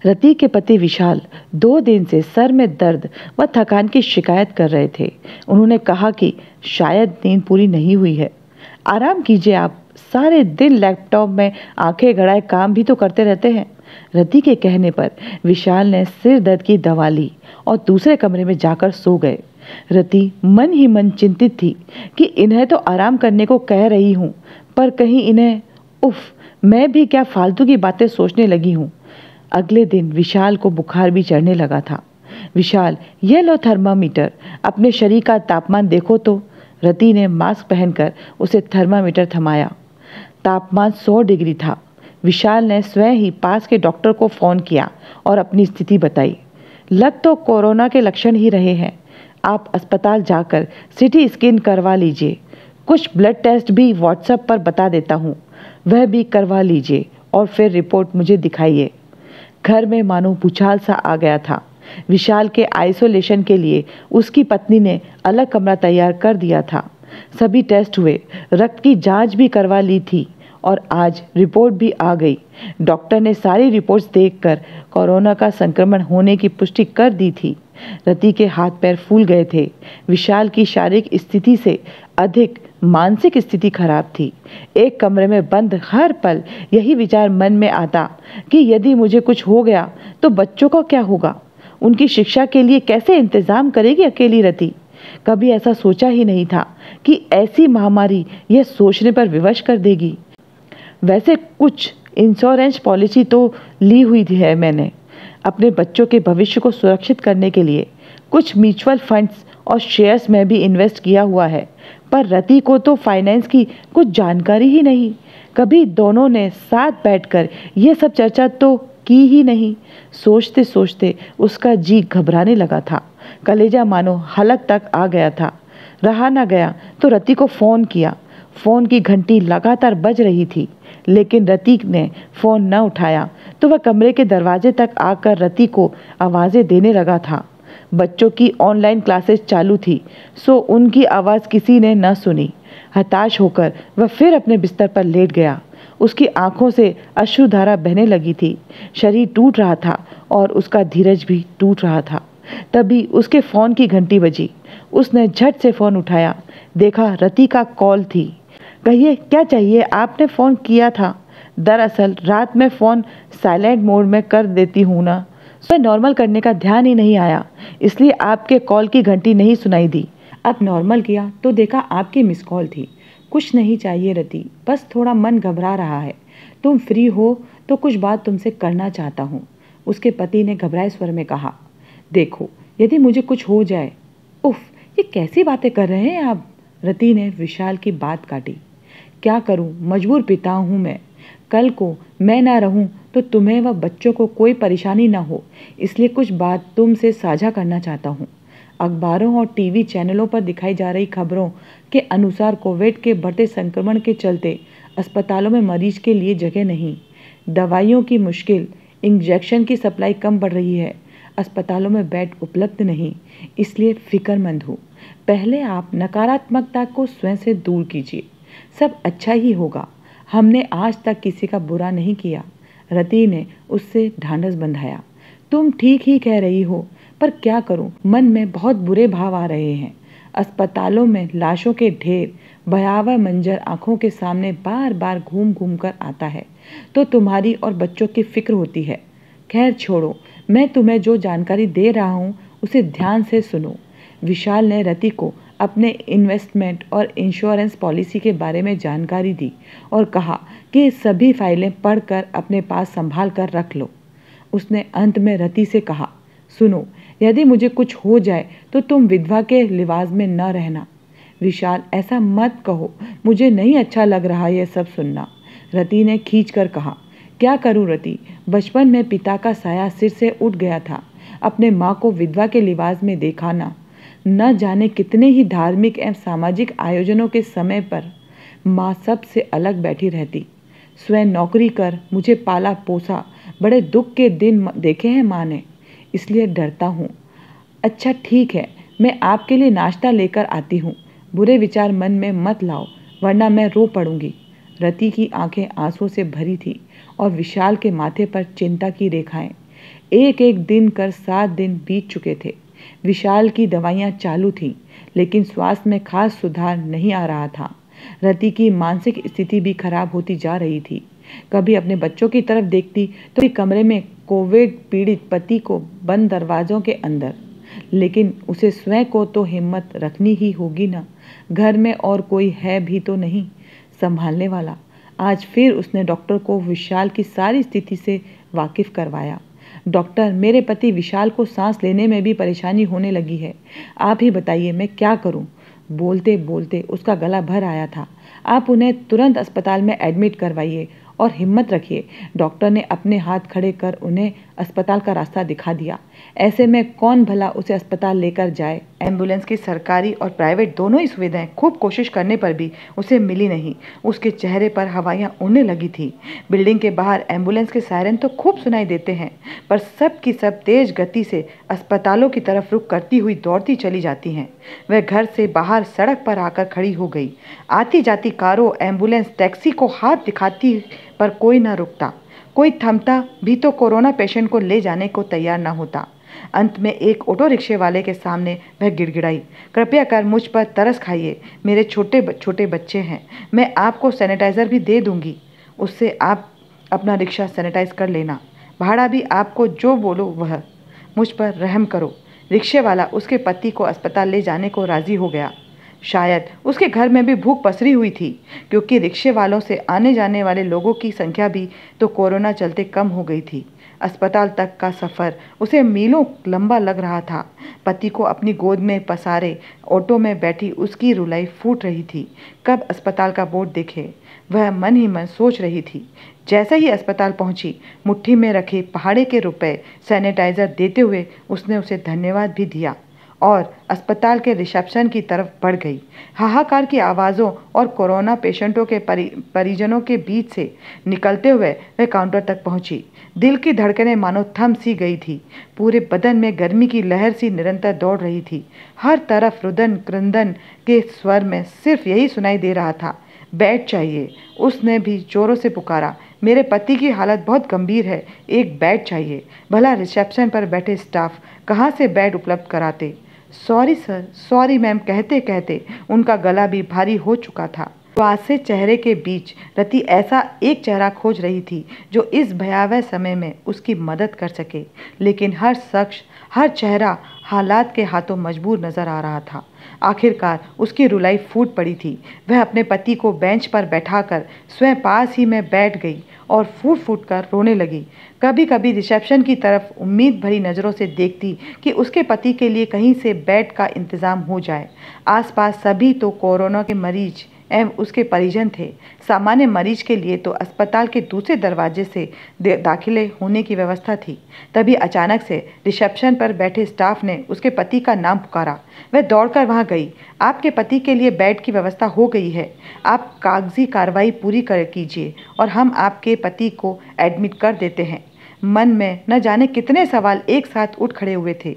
रति के पति विशाल 2 दिन से सर में दर्द व थकान की शिकायत कर रहे थे। उन्होंने कहा कि शायद नींद पूरी नहीं हुई है। आराम कीजिए, आप सारे दिन लैपटॉप में आंखें गड़ाए काम भी तो करते रहते हैं। रति के कहने पर विशाल ने सिर दर्द की दवा ली और दूसरे कमरे में जाकर सो गए। रति मन ही मन चिंतित थी कि इन्हें तो आराम करने को कह रही हूँ, पर कहीं इन्हें मैं भी क्या फालतू की बातें सोचने लगी हूँ। अगले दिन विशाल को बुखार भी चढ़ने लगा था। विशाल, ये लो थर्मामीटर, अपने शरीर का तापमान देखो तो। रति ने मास्क पहनकर उसे थर्मामीटर थमाया। तापमान 100 डिग्री था। विशाल ने स्वयं ही पास के डॉक्टर को फ़ोन किया और अपनी स्थिति बताई। लग तो कोरोना के लक्षण ही रहे हैं। आप अस्पताल जाकर सीटी स्कैन करवा लीजिए। कुछ ब्लड टेस्ट भी व्हाट्सएप पर बता देता हूँ, वह भी करवा लीजिए और फिर रिपोर्ट मुझे दिखाइए। घर में मानो भूचाल सा आ गया था। विशाल के आइसोलेशन के लिए उसकी पत्नी ने अलग कमरा तैयार कर दिया था। सभी टेस्ट हुए, रक्त की जांच भी करवा ली थी और आज रिपोर्ट भी आ गई। डॉक्टर ने सारी रिपोर्ट्स देखकर कोरोना का संक्रमण होने की पुष्टि कर दी थी। रति के हाथ पैर फूल गए थे। विशाल की शारीरिक स्थिति से अधिक मानसिक स्थिति खराब थी। एक कमरे में बंद हर पल यही विचार मन में आता कि यदि मुझे कुछ हो गया तो बच्चों का क्या होगा। उनकी शिक्षा के लिए कैसे इंतजाम करेगी अकेली रति। कभी ऐसा सोचा ही नहीं था कि ऐसी महामारी यह सोचने पर विवश कर देगी। वैसे कुछ इंश्योरेंस पॉलिसी तो ली हुई है मैंने, अपने बच्चों के भविष्य को सुरक्षित करने के लिए। कुछ म्यूचुअल फंड्स और शेयर्स में भी इन्वेस्ट किया हुआ है, पर रति को तो फाइनेंस की कुछ जानकारी ही नहीं। कभी दोनों ने साथ बैठकर ये सब चर्चा तो की ही नहीं। सोचते सोचते उसका जी घबराने लगा था। कलेजा मानो हलक तक आ गया था। रहा ना गया तो रति को फ़ोन किया। फ़ोन की घंटी लगातार बज रही थी, लेकिन रति ने फ़ोन न उठाया तो वह कमरे के दरवाजे तक आकर रति को आवाज़ें देने लगा था। बच्चों की ऑनलाइन क्लासेस चालू थी, सो उनकी आवाज़ किसी ने न सुनी। हताश होकर वह फिर अपने बिस्तर पर लेट गया। उसकी आंखों से अश्रुधारा बहने लगी थी। शरीर टूट रहा था और उसका धीरज भी टूट रहा था। तभी उसके फ़ोन की घंटी बजी। उसने झट से फ़ोन उठाया। देखा रति का कॉल थी। कहिए, क्या चाहिए? आपने फ़ोन किया था। दरअसल रात में फ़ोन साइलेंट मोड में कर देती हूँ ना, तो नॉर्मल करने का ध्यान ही नहीं आया, इसलिए आपके कॉल की घंटी नहीं सुनाई दी। अब नॉर्मल किया तो देखा आपकी मिस कॉल थी। कुछ नहीं चाहिए रति, बस थोड़ा मन घबरा रहा है। तुम फ्री हो तो कुछ बात तुमसे करना चाहता हूँ, उसके पति ने घबराए स्वर में कहा। देखो, यदि मुझे कुछ हो जाए। ये कैसी बातें कर रहे हैं आप? रति ने विशाल की बात काटी। क्या करूं, मजबूर पिता हूं मैं। कल को मैं ना रहूं तो तुम्हें व बच्चों को कोई परेशानी ना हो, इसलिए कुछ बात तुमसे साझा करना चाहता हूं। अखबारों और टीवी चैनलों पर दिखाई जा रही खबरों के अनुसार कोविड के बढ़ते संक्रमण के चलते अस्पतालों में मरीज के लिए जगह नहीं, दवाइयों की मुश्किल, इंजेक्शन की सप्लाई कम बढ़ रही है, अस्पतालों में बेड उपलब्ध नहीं, इसलिए फिक्रमंद हूँ। पहले आप नकारात्मकता को स्वयं से दूर कीजिए, सब अच्छा ही होगा। हमने आज तक किसी का बुरा नहीं किया। रति ने उससे ढांढस बंधाया। तुम ठीक ही कह रही हो, पर क्या करूं, मन में बहुत बुरे भाव आ रहे हैं। अस्पतालों में लाशों के ढेर, भयावह मंजर आंखों के सामने बार बार घूम घूम कर आता है, तो तुम्हारी और बच्चों की फिक्र होती है। खैर छोड़ो, मैं तुम्हें जो जानकारी दे रहा हूँ उसे ध्यान से सुनो। विशाल ने रति को अपने इन्वेस्टमेंट और इंश्योरेंस पॉलिसी के बारे में जानकारी दी और कहा कि सभी फाइलें पढ़कर अपने पास संभाल कर रख लो। उसने अंत में रति से कहा, सुनो, यदि मुझे कुछ हो जाए तो तुम विधवा के लिबास में न रहना। विशाल, ऐसा मत कहो, मुझे नहीं अच्छा लग रहा यह सब सुनना। रति ने खींच कर कहा। क्या करूं रति, बचपन में पिता का साया सिर से उठ गया था। अपने माँ को विधवा के लिबास में देखा न जाने कितने ही धार्मिक एवं सामाजिक आयोजनों के समय पर माँ सबसे अलग बैठी रहती। स्वयं नौकरी कर मुझे पाला पोसा, बड़े दुख के दिन देखे हैं माँ ने, इसलिए डरता हूँ। अच्छा ठीक है, मैं आपके लिए नाश्ता लेकर आती हूँ। बुरे विचार मन में मत लाओ, वरना मैं रो पड़ूंगी। रति की आंखें आंसुओं से भरी थी और विशाल के माथे पर चिंता की रेखाएं। एक एक दिन कर 7 दिन बीत चुके थे। विशाल की दवाइयां चालू थीं, लेकिन स्वास्थ्य में खास सुधार नहीं आ रहा था। रति की मानसिक स्थिति भी खराब होती जा रही थी। कभी अपने बच्चों की तरफ देखती तो कमरे में कोविड पीड़ित पति को बंद दरवाजों के अंदर, लेकिन उसे स्वयं को तो हिम्मत रखनी ही होगी ना। घर में और कोई है भी तो नहीं संभालने वाला। आज फिर उसने डॉक्टर को विशाल की सारी स्थिति से वाकिफ करवाया। डॉक्टर, मेरे पति विशाल को सांस लेने में भी परेशानी होने लगी है। आप ही बताइए मैं क्या करूं? बोलते बोलते उसका गला भर आया था। आप उन्हें तुरंत अस्पताल में एडमिट करवाइए और हिम्मत रखिए। डॉक्टर ने अपने हाथ खड़े कर उन्हें अस्पताल का रास्ता दिखा दिया। ऐसे में कौन भला उसे अस्पताल लेकर जाए? एम्बुलेंस की सरकारी और प्राइवेट दोनों ही सुविधाएं खूब कोशिश करने पर भी उसे मिली नहीं। उसके चेहरे पर हवाइयां उड़ने लगी थी। बिल्डिंग के बाहर एम्बुलेंस के सायरन तो खूब सुनाई देते हैं, पर सब की सब तेज गति से अस्पतालों की तरफ रुख करती हुई दौड़ती चली जाती हैं। वह घर से बाहर सड़क पर आकर खड़ी हो गई। आती जाती कारों, एम्बुलेंस, टैक्सी को हाथ दिखाती पर कोई ना रुकता, कोई थमता भी तो कोरोना पेशेंट को ले जाने को तैयार ना होता। अंत में एक ऑटो रिक्शे वाले के सामने वह गिड़गिड़ाई, कृपया कर मुझ पर तरस खाइए, मेरे छोटे छोटे बच्चे हैं, मैं आपको सैनिटाइज़र भी दे दूंगी, उससे आप अपना रिक्शा सैनिटाइज कर लेना, भाड़ा भी आपको जो बोलो वह, मुझ पर रहम करो। रिक्शे वाला उसके पति को अस्पताल ले जाने को राजी हो गया। शायद उसके घर में भी भूख पसरी हुई थी, क्योंकि रिक्शे वालों से आने जाने वाले लोगों की संख्या भी तो कोरोना चलते कम हो गई थी। अस्पताल तक का सफ़र उसे मीलों लंबा लग रहा था। पति को अपनी गोद में पसारे ऑटो में बैठी उसकी रुलाई फूट रही थी। कब अस्पताल का बोर्ड देखे, वह मन ही मन सोच रही थी। जैसे ही अस्पताल पहुंची, मुट्ठी में रखे पहाड़े के रुपए सैनिटाइज़र देते हुए उसने उसे धन्यवाद भी दिया और अस्पताल के रिसेप्शन की तरफ बढ़ गई। हाहाकार की आवाज़ों और कोरोना पेशेंटों के परिजनों के बीच से निकलते हुए वह काउंटर तक पहुंची। दिल की धड़कनें मानो थम सी गई थी। पूरे बदन में गर्मी की लहर सी निरंतर दौड़ रही थी। हर तरफ रुदन क्रंदन के स्वर में सिर्फ यही सुनाई दे रहा था, बेड चाहिए। उसने भी जोरों से पुकारा, मेरे पति की हालत बहुत गंभीर है, एक बेड चाहिए। भला रिसेप्शन पर बैठे स्टाफ कहाँ से बेड उपलब्ध कराते। सॉरी सर, सॉरी मैम कहते कहते उनका गला भी भारी हो चुका था। से चेहरे के बीच रति ऐसा एक चेहरा खोज रही थी जो इस भयावह समय में उसकी मदद कर सके, लेकिन हर शख्स, हर चेहरा हालात के हाथों मजबूर नजर आ रहा था। आखिरकार उसकी रुलाई फूट पड़ी थी। वह अपने पति को बेंच पर बैठाकर स्वयं पास ही में बैठ गई और फूट फूट कर रोने लगी। कभी कभी रिसेप्शन की तरफ उम्मीद भरी नज़रों से देखती कि उसके पति के लिए कहीं से बेड का इंतज़ाम हो जाए। आसपास सभी तो कोरोना के मरीज एवं उसके परिजन थे। सामान्य मरीज के लिए तो अस्पताल के दूसरे दरवाजे से दाखिले होने की व्यवस्था थी। तभी अचानक से रिसेप्शन पर बैठे स्टाफ ने उसके पति का नाम पुकारा। वह दौड़कर वहां गई। आपके पति के लिए बेड की व्यवस्था हो गई है, आप कागजी कार्रवाई पूरी कर कीजिए और हम आपके पति को एडमिट कर देते हैं। मन में न जाने कितने सवाल एक साथ उठ खड़े हुए थे।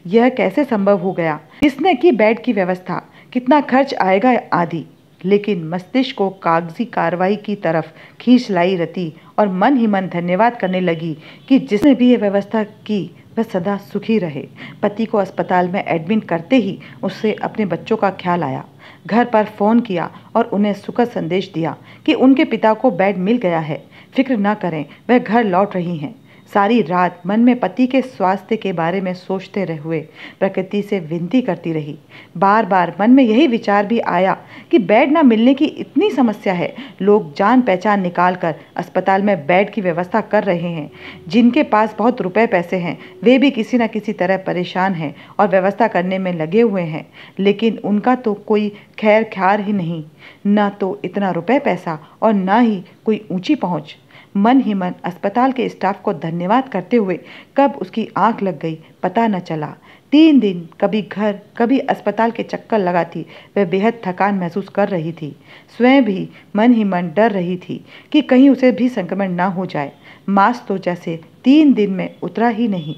यह कैसे संभव हो गया? किसने की बेड की व्यवस्था? कितना खर्च आएगा आदि। लेकिन मस्तिष्क को कागजी कार्रवाई की तरफ खींच लाई रति और मन ही मन धन्यवाद करने लगी कि जिसने भी ये व्यवस्था की वह सदा सुखी रहे। पति को अस्पताल में एडमिट करते ही उससे अपने बच्चों का ख्याल आया। घर पर फ़ोन किया और उन्हें सुखद संदेश दिया कि उनके पिता को बेड मिल गया है, फिक्र न करें, वह घर लौट रही हैं। सारी रात मन में पति के स्वास्थ्य के बारे में सोचते रहे हुए प्रकृति से विनती करती रही। बार बार मन में यही विचार भी आया कि बेड न मिलने की इतनी समस्या है, लोग जान पहचान निकाल कर अस्पताल में बेड की व्यवस्था कर रहे हैं। जिनके पास बहुत रुपए पैसे हैं वे भी किसी न किसी तरह परेशान हैं और व्यवस्था करने में लगे हुए हैं, लेकिन उनका तो कोई खैर ख्याल ही नहीं, न तो इतना रुपए पैसा और न ही कोई ऊंची पहुंच। मन ही मन अस्पताल के स्टाफ को धन्यवाद करते हुए कब उसकी आंख लग गई पता न चला। 3 दिन कभी घर कभी अस्पताल के चक्कर लगाती वह बेहद थकान महसूस कर रही थी। स्वयं भी मन ही मन डर रही थी कि कहीं उसे भी संक्रमण ना हो जाए। मास्क तो जैसे 3 दिन में उतरा ही नहीं,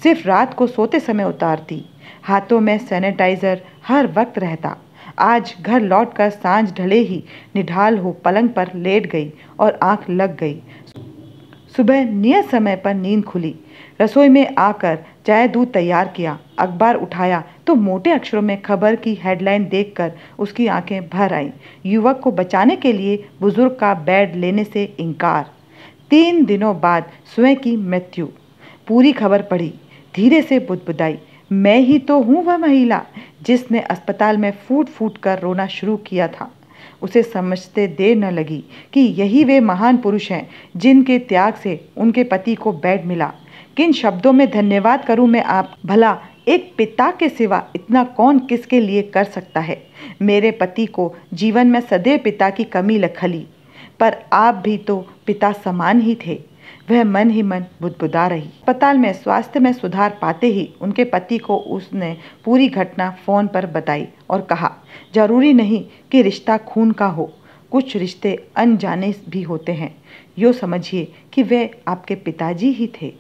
सिर्फ रात को सोते समय उतारती। हाथों में सैनिटाइज़र हर वक्त रहता। आज घर लौटकर सांझ ढले ही निढाल हो पलंग पर लेट गई और आंख लग गई। सुबह नियत समय पर नींद खुली। रसोई में आकर चाय दूध तैयार किया। अखबार उठाया तो मोटे अक्षरों में खबर की हेडलाइन देखकर उसकी आंखें भर आईं। युवक को बचाने के लिए बुजुर्ग का बेड लेने से इनकार। 3 दिनों बाद स्वयं की मृत्यु। पूरी खबर पढ़ी, धीरे से बुदबुदाई, मैं ही तो हूँ वह महिला जिसने अस्पताल में फूट फूट कर रोना शुरू किया था। उसे समझते देर न लगी कि यही वे महान पुरुष हैं जिनके त्याग से उनके पति को बेड मिला। किन शब्दों में धन्यवाद करूं मैं आप, भला एक पिता के सिवा इतना कौन किसके लिए कर सकता है। मेरे पति को जीवन में सदैव पिता की कमी खली, पर आप भी तो पिता समान ही थे। वह मन ही मन बुदबुदा रही। अस्पताल में स्वास्थ्य में सुधार पाते ही उनके पति को उसने पूरी घटना फोन पर बताई और कहा, जरूरी नहीं कि रिश्ता खून का हो, कुछ रिश्ते अनजाने भी होते हैं। यूँ समझिए कि वे आपके पिताजी ही थे।